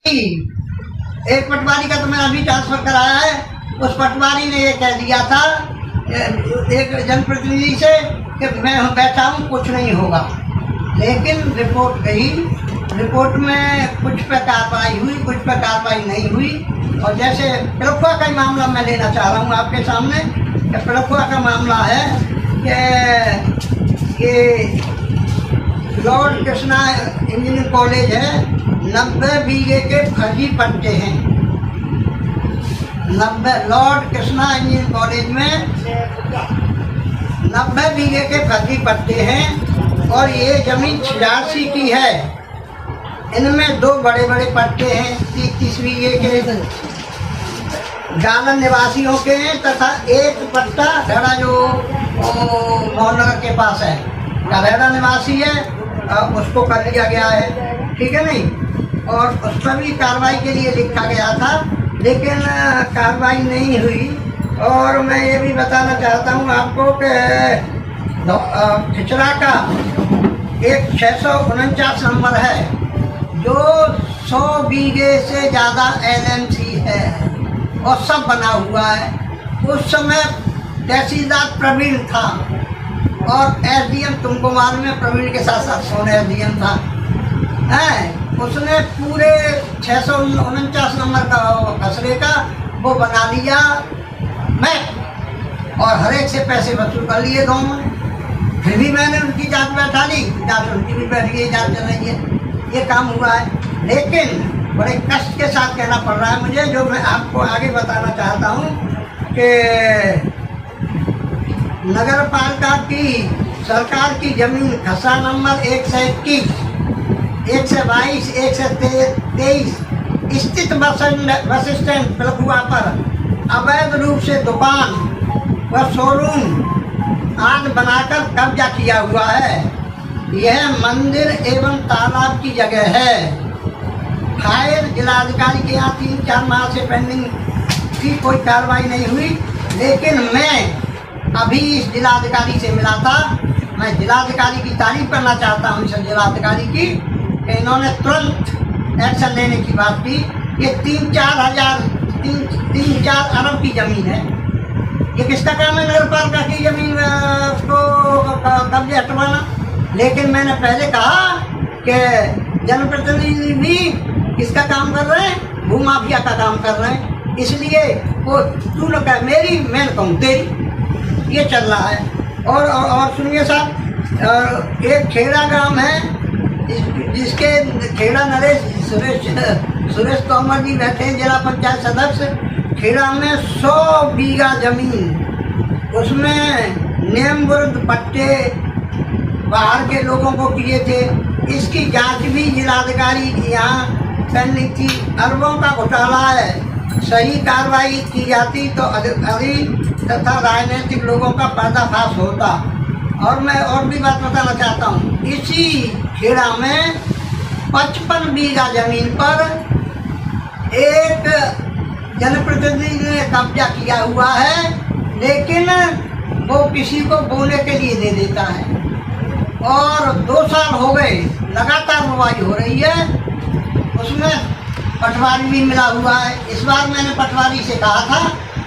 एक पटवारी का तो मैंने अभी ट्रांसफर कराया है। उस पटवारी ने ये कह दिया था एक जनप्रतिनिधि से कि मैं बैठा हूँ, कुछ नहीं होगा। लेकिन रिपोर्ट गई, रिपोर्ट में कुछ पे कार्रवाई हुई, कुछ पे कार्रवाई नहीं हुई। और जैसे पिलखुआ का ही मामला मैं लेना चाह रहा हूँ आपके सामने कि पिलखुआ का मामला है कि ये लॉर्ड कृष्णा इंजीनियरिंग कॉलेज है, 90 बीघे के फर्जी पट्टे हैं। 90 लॉर्ड कृष्णा इंजीनियरिंग कॉलेज में 90 बीघे के फर्जी पट्टे हैं और ये जमीन 86 की है। इनमें 2 बड़े बड़े पट्टे हैं 30 बीघे के गालन निवासियों के हैं तथा एक पट्टा गढ़ा जो मोहनगर के पास है, गढ़ा निवासी है, उसको कर लिया गया है, ठीक है नहीं। और उस पर भी कार्रवाई के लिए लिखा गया था, लेकिन कार्रवाई नहीं हुई। और मैं ये भी बताना चाहता हूँ आपको कि खिचड़ा का एक 649 नंबर है जो 100 बीघे से ज़्यादा LMC है और सब बना हुआ है। उस समय तहसीलदार प्रवीण था और SDM तुमको मालूम है प्रवीण के साथ साथ सोने SDM था है। उसने पूरे 649 नंबर का खसरे का वो बना लिया मैप और हर एक से पैसे वसूल कर लिए दोनों ने। फिर भी मैंने उनकी जांच बैठा ली, जांच उनकी भी बैठ गई, जांच चल रही है, ये काम हुआ है। लेकिन बड़े कष्ट के साथ कहना पड़ रहा है मुझे, जो मैं आपको आगे बताना चाहता हूँ कि नगर पालिका की सरकार की जमीन खसरा नंबर 121, 122, 123 स्थित बस स्टैंड पिलखुआ पर अवैध रूप से दुकान व शोरूम आदि बनाकर कब्जा किया हुआ है। यह मंदिर एवं तालाब की जगह है। फाइल जिलाधिकारी के यहाँ 3-4 माह से पेंडिंग की, कोई कार्रवाई नहीं हुई। लेकिन मैं अभी इस जिलाधिकारी से मिला था। मैं जिलाधिकारी की तारीफ करना चाहता हूँ, इस जिलाधिकारी की, कि इन्होंने तुरंत एक्शन लेने की बात की। ये 3-4 अरब की ज़मीन है। ये किसका काम है? नगर पालिका की ज़मीन को कब्जे हटवाना। लेकिन मैंने पहले कहा कि जनप्रतिनिधि भी किसका काम कर रहे हैं? भूमाफिया का काम कर रहे हैं। इसलिए वो तू लोग कह मेरी, मैं कहूँ तेरी, ये चल रहा है। और सुनिए साहब, एक खेड़ा गांव है जिसके खेड़ा नरेश सुरेश तोमर जी बैठे हैं, जिला पंचायत सदस्य। खेड़ा में 100 बीघा जमीन, उसमें नियम विरुद्ध पट्टे बाहर के लोगों को किए थे। इसकी जांच भी जिलाधिकारी यहाँ करनी थी। अरबों का घोटाला है। सही कार्रवाई की जाती तो अधिकारी तथा राजनीतिक लोगों का पर्दाफाश होता। और मैं और भी बात बताना चाहता हूँ, इसी खेड़ा में 55 बीघा जमीन पर एक जनप्रतिनिधि ने कब्जा किया हुआ है, लेकिन वो किसी को बोने के लिए दे देता है। और 2 साल हो गए लगातार बुवाई हो रही है, उसमें पटवारी भी मिला हुआ है। इस बार मैंने पटवारी से कहा था,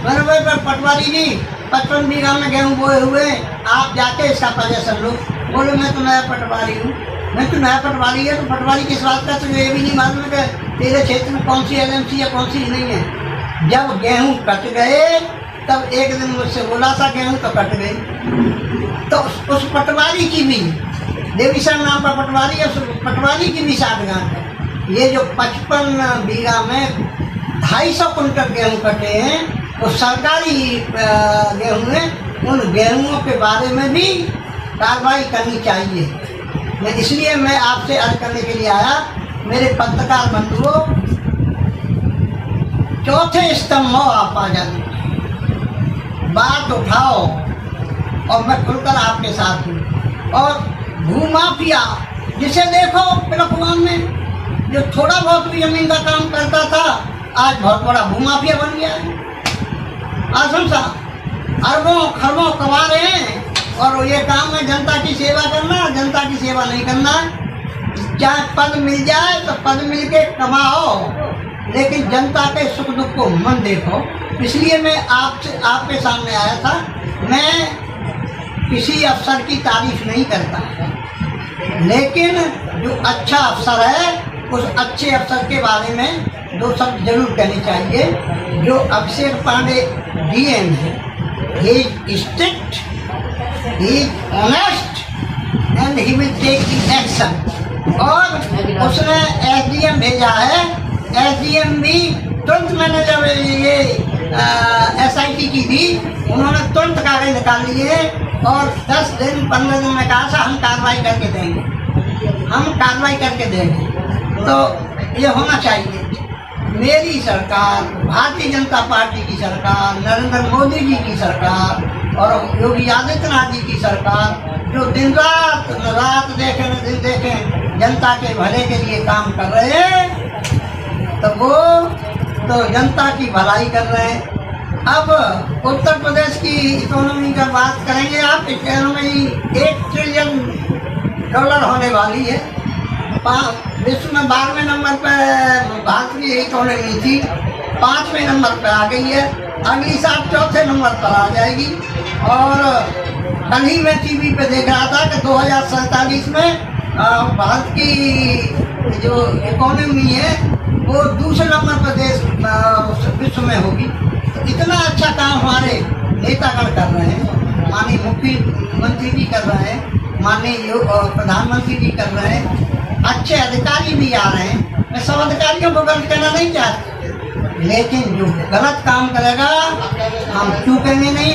मैंने भाई पटवारी जी 55 बीघा में गेहूँ बोए हुए, आप जाके इसका पोजीशन लो। बोले मैं तो नया पटवारी हूँ। मैं तो नया पटवारी है तो पटवारी किस बात का? तुझे ये भी नहीं मालूम है कि तेरे क्षेत्र में कौन सी LMC है कौन सी नहीं है। जब गेहूँ कट गए तब एक दिन मुझसे बोला था गेहूँ तो कट गई। तो उस पटवारी की भी, देवीसर नाम का पटवारी है, उस पटवारी की भी साठगांठ है। ये जो 55 बीघा में 250 कुंटल गेहूँ कटे हैं, वो सरकारी गेहूँ है। उन गेहूँों के बारे में भी कार्रवाई करनी चाहिए। इसलिए मैं आपसे अर्ज करने के लिए आया, मेरे पत्रकार बंधुओं, चौथे स्तंभ हो आप आ जाए, बात उठाओ और मैं खुलकर आपके साथ हूँ। और भूमाफिया जिसे देखो पिलखुआ में जो थोड़ा बहुत भी जमीन का काम करता था, आज बहुत बड़ा भूमाफिया बन गया है। आजम साहब अरबों खरबों कमा रहे हैं और ये काम है जनता की सेवा करना, जनता की सेवा नहीं करना। चाहे पद मिल जाए तो पद मिल के कमाओ, लेकिन जनता के सुख दुख को मन देखो। इसलिए मैं आपके सामने आया था। मैं किसी अफसर की तारीफ नहीं करता, लेकिन जो अच्छा अफसर है उस अच्छे अफसर के बारे में दो शब्द जरूर कहने चाहिए। जो अभिषेक पांडे डीएम है, he is strict, he is honest and he will take the action. और उसने एसडीएम भेजा है, एसडीएम भी तुरंत, मैंने जब ये एसआईटी की थी, उन्होंने तुरंत कागज निकाल लिए और 10 दिन 15 दिन में कहा था हम कार्रवाई करके देंगे, हम कार्रवाई करके देंगे। तो ये होना चाहिए। मेरी सरकार, भारतीय जनता पार्टी की सरकार, नरेंद्र मोदी जी की सरकार और योगी आदित्यनाथ जी की सरकार जो दिन रात देखें जनता के भले के लिए काम कर रहे हैं, तो वो तो जनता की भलाई कर रहे हैं। अब उत्तर प्रदेश की इकोनॉमी का बात करेंगे आप, इकोनॉमी $1 ट्रिलियन होने वाली है। विश्व में 12वें नंबर पर भारत की इकोनॉमी थी, 5वें नंबर पर आ गई है, अगली साल 4थे नंबर पर आ जाएगी। और कल ही मैं टीवी पे देख रहा था कि 2047 में भारत की जो इकोनॉमी है वो दूसरे नंबर पर देश विश्व में होगी। तो इतना अच्छा काम हमारे नेतागण कर रहे हैं, माननीय मुख्यमंत्री जी कर रहे हैं, माननीय प्रधानमंत्री जी कर रहे हैं, अच्छे अधिकारी भी आ रहे हैं। मैं सब अधिकारियों को गलत कहना नहीं चाहता, लेकिन जो गलत काम करेगा हम चूकेंगे नहीं।